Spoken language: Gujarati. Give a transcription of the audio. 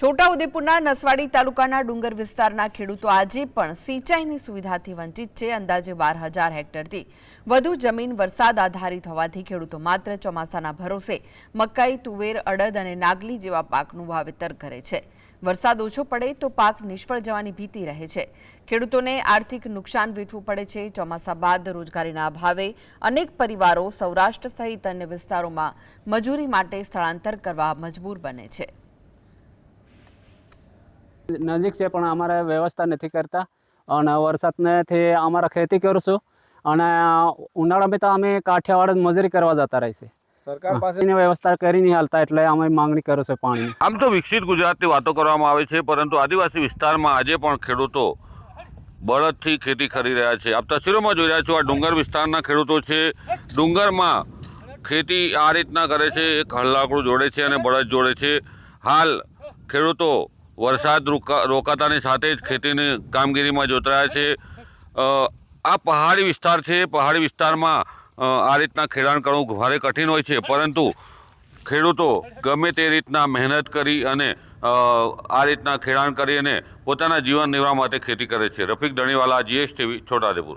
છોટાઉદેપુરના નસવાડી તાલુકાના ડુંગર વિસ્તારના ખેડૂતો આજે પણ સિંચાઈની સુવિધાથી વંચિત છે। અંદાજે 12,000 હેક્ટરથી વધુ જમીન વરસાદ આધારિત હોવાથી ખેડૂતો માત્ર ચોમાસાના ભરોસે મકાઈ, તુવેર, અડદ અને નાગલી જેવા પાકનું વાવેતર કરે છે। વરસાદ ઓછો પડે તો પાક નિષ્ફળ જવાની ભીતિ રહે છે। ખેડૂતોને આર્થિક નુકસાન વેઠવું પડે છે। ચોમાસા બાદ રોજગારીના અભાવે અનેક પરિવારો સૌરાષ્ટ્ર સહિત અન્ય વિસ્તારોમાં મજૂરી માટે સ્થળાંતર કરવા મજબૂર બને છે। નજીક છે પણ અમારે વ્યવસ્થા નથી કરતા અને વરસાદથી અમારે ખેતી કરશું અને ઉનાળામાં તો અમે કાઠિયાવાડ મજૂરી કરવા જતા રહીશું। સરકાર પાસે વ્યવસ્થા કરી નહીં હાલતા એટલે અમે માંગણી કરું છું પાણી। આમ તો વિકસિત ગુજરાતની વાતો કરવામાં આવે છે, પરંતુ આદિવાસી વિસ્તારમાં આજે પણ ખેડૂતો બળદથી ખેતી કરી રહ્યા છે। આપ તસવીરોમાં જોઈ રહ્યા છો, આ ડુંગર વિસ્તારના ખેડૂતો છે। ડુંગરમાં ખેતી આ રીતના કરે છે, એક હળલાકડું જોડે છે અને બળદ જોડે છે। હાલ ખેડૂતો વરસાદ રોકાતાની સાથે જ ખેતીની કામગીરીમાં જોતરાયા છે। આ પહાડી વિસ્તાર છે। પહાડી વિસ્તારમાં આ રીતના ખેડાણ કરવું ભારે કઠિન હોય છે, પરંતુ ખેડૂતો ગમે તે રીતના મહેનત કરી અને આ રીતના ખેડાણ કરી અને પોતાના જીવન નિર્વાહ માટે ખેતી કરે છે। રફીક ધણીવાલા, GSTV, છોટાઉદેપુર।